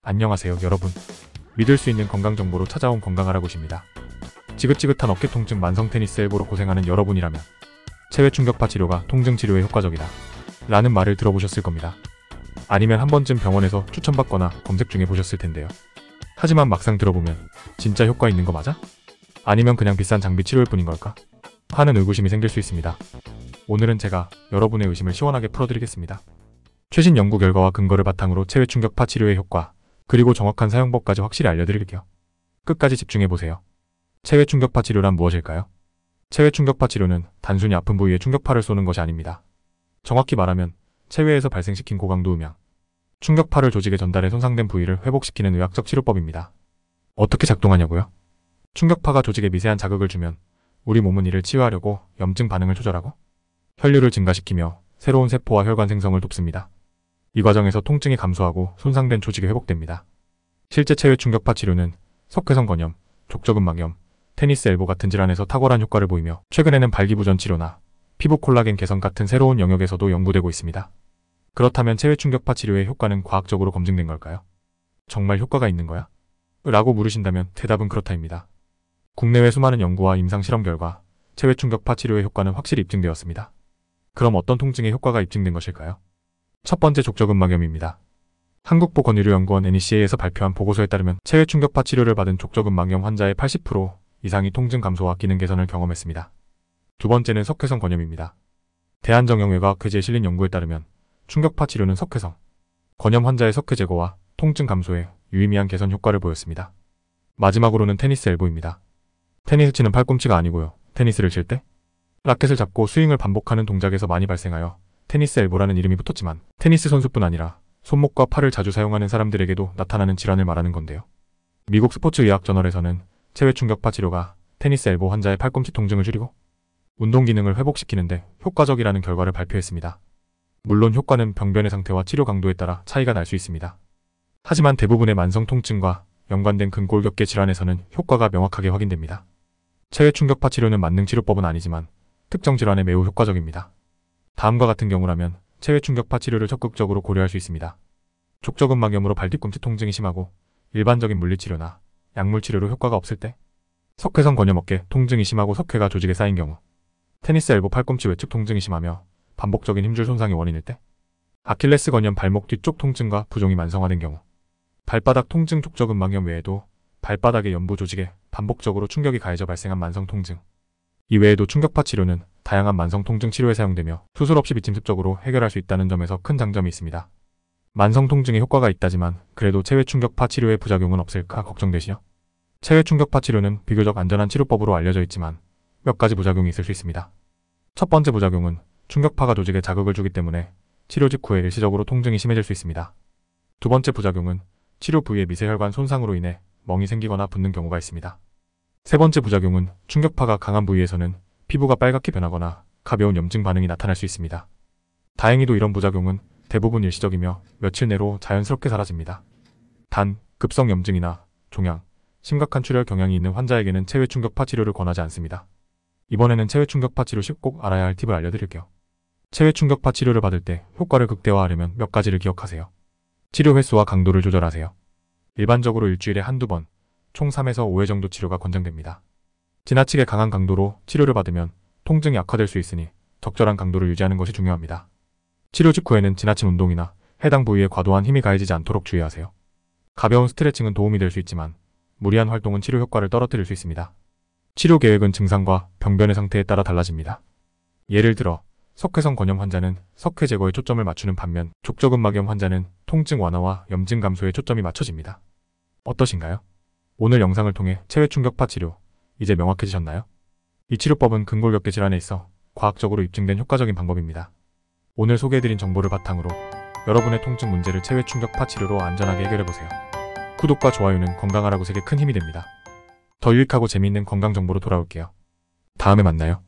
안녕하세요 여러분. 믿을 수 있는 건강정보로 찾아온 건강하라고십니다. 지긋지긋한 어깨 통증, 만성 테니스 엘보로 고생하는 여러분이라면 체외 충격파 치료가 통증 치료에 효과적이다 라는 말을 들어보셨을 겁니다. 아니면 한 번쯤 병원에서 추천받거나 검색 중에 보셨을 텐데요. 하지만 막상 들어보면 진짜 효과 있는 거 맞아? 아니면 그냥 비싼 장비 치료일 뿐인 걸까? 하는 의구심이 생길 수 있습니다. 오늘은 제가 여러분의 의심을 시원하게 풀어드리겠습니다. 최신 연구 결과와 근거를 바탕으로 체외 충격파 치료의 효과, 그리고 정확한 사용법까지 확실히 알려드릴게요. 끝까지 집중해보세요. 체외 충격파 치료란 무엇일까요? 체외 충격파 치료는 단순히 아픈 부위에 충격파를 쏘는 것이 아닙니다. 정확히 말하면 체외에서 발생시킨 고강도 음향, 충격파를 조직에 전달해 손상된 부위를 회복시키는 의학적 치료법입니다. 어떻게 작동하냐고요? 충격파가 조직에 미세한 자극을 주면 우리 몸은 이를 치유하려고 염증 반응을 조절하고 혈류를 증가시키며 새로운 세포와 혈관 생성을 돕습니다. 이 과정에서 통증이 감소하고 손상된 조직이 회복됩니다. 실제 체외 충격파 치료는 석회성 건염, 족저근막염, 테니스 엘보 같은 질환에서 탁월한 효과를 보이며 최근에는 발기부전 치료나 피부 콜라겐 개선 같은 새로운 영역에서도 연구되고 있습니다. 그렇다면 체외 충격파 치료의 효과는 과학적으로 검증된 걸까요? 정말 효과가 있는 거야? 라고 물으신다면 대답은 그렇다입니다. 국내외 수많은 연구와 임상 실험 결과 체외 충격파 치료의 효과는 확실히 입증되었습니다. 그럼 어떤 통증에 효과가 입증된 것일까요? 첫 번째, 족저근막염입니다. 한국보건의료연구원 NECA에서 발표한 보고서에 따르면 체외 충격파 치료를 받은 족저근막염 환자의 80% 이상이 통증 감소와 기능 개선을 경험했습니다. 두 번째는 석회성 건염입니다. 대한정형외과학회지에 실린 연구에 따르면 충격파 치료는 석회성 건염 환자의 석회 제거와 통증 감소에 유의미한 개선 효과를 보였습니다. 마지막으로는 테니스 엘보입니다. 테니스 치는 팔꿈치가 아니고요. 테니스를 칠 때 라켓을 잡고 스윙을 반복하는 동작에서 많이 발생하여 테니스 엘보라는 이름이 붙었지만 테니스 선수뿐 아니라 손목과 팔을 자주 사용하는 사람들에게도 나타나는 질환을 말하는 건데요. 미국 스포츠의학 저널에서는 체외 충격파 치료가 테니스 엘보 환자의 팔꿈치 통증을 줄이고 운동 기능을 회복시키는데 효과적이라는 결과를 발표했습니다. 물론 효과는 병변의 상태와 치료 강도에 따라 차이가 날 수 있습니다. 하지만 대부분의 만성 통증과 연관된 근골격계 질환에서는 효과가 명확하게 확인됩니다. 체외 충격파 치료는 만능 치료법은 아니지만 특정 질환에 매우 효과적입니다. 다음과 같은 경우라면 체외 충격파 치료를 적극적으로 고려할 수 있습니다. 족저근막염으로 발 뒤꿈치 통증이 심하고 일반적인 물리치료나 약물치료로 효과가 없을 때, 석회성 건염 어깨 통증이 심하고 석회가 조직에 쌓인 경우, 테니스 엘보 팔꿈치 외측 통증이 심하며 반복적인 힘줄 손상이 원인일 때, 아킬레스 건염 발목 뒤쪽 통증과 부종이 만성화된 경우, 발바닥 통증 족저근막염 외에도 발바닥의 연부 조직에 반복적으로 충격이 가해져 발생한 만성 통증. 이 외에도 충격파 치료는 다양한 만성 통증 치료에 사용되며 수술 없이 비침습적으로 해결할 수 있다는 점에서 큰 장점이 있습니다. 만성 통증에 효과가 있다지만 그래도 체외 충격파 치료의 부작용은 없을까 걱정되시죠? 체외 충격파 치료는 비교적 안전한 치료법으로 알려져 있지만 몇 가지 부작용이 있을 수 있습니다. 첫 번째 부작용은 충격파가 조직에 자극을 주기 때문에 치료 직후에 일시적으로 통증이 심해질 수 있습니다. 두 번째 부작용은 치료 부위의 미세혈관 손상으로 인해 멍이 생기거나 붓는 경우가 있습니다. 세 번째 부작용은 충격파가 강한 부위에서는 피부가 빨갛게 변하거나 가벼운 염증 반응이 나타날 수 있습니다. 다행히도 이런 부작용은 대부분 일시적이며 며칠 내로 자연스럽게 사라집니다. 단, 급성 염증이나 종양, 심각한 출혈 경향이 있는 환자에게는 체외 충격파 치료를 권하지 않습니다. 이번에는 체외 충격파 치료 시 꼭 알아야 할 팁을 알려드릴게요. 체외 충격파 치료를 받을 때 효과를 극대화하려면 몇 가지를 기억하세요. 치료 횟수와 강도를 조절하세요. 일반적으로 일주일에 한두 번, 총 3에서 5회 정도 치료가 권장됩니다. 지나치게 강한 강도로 치료를 받으면 통증이 악화될 수 있으니 적절한 강도를 유지하는 것이 중요합니다. 치료 직후에는 지나친 운동이나 해당 부위에 과도한 힘이 가해지지 않도록 주의하세요. 가벼운 스트레칭은 도움이 될 수 있지만 무리한 활동은 치료 효과를 떨어뜨릴 수 있습니다. 치료 계획은 증상과 병변의 상태에 따라 달라집니다. 예를 들어 석회성 건염 환자는 석회 제거에 초점을 맞추는 반면 족저근막염 환자는 통증 완화와 염증 감소에 초점이 맞춰집니다. 어떠신가요? 오늘 영상을 통해 체외 충격파 치료 이제 명확해지셨나요? 이 치료법은 근골격계 질환에 있어 과학적으로 입증된 효과적인 방법입니다. 오늘 소개해드린 정보를 바탕으로 여러분의 통증 문제를 체외 충격파 치료로 안전하게 해결해보세요. 구독과 좋아요는 건강하라고 세계 큰 힘이 됩니다. 더 유익하고 재미있는 건강 정보로 돌아올게요. 다음에 만나요.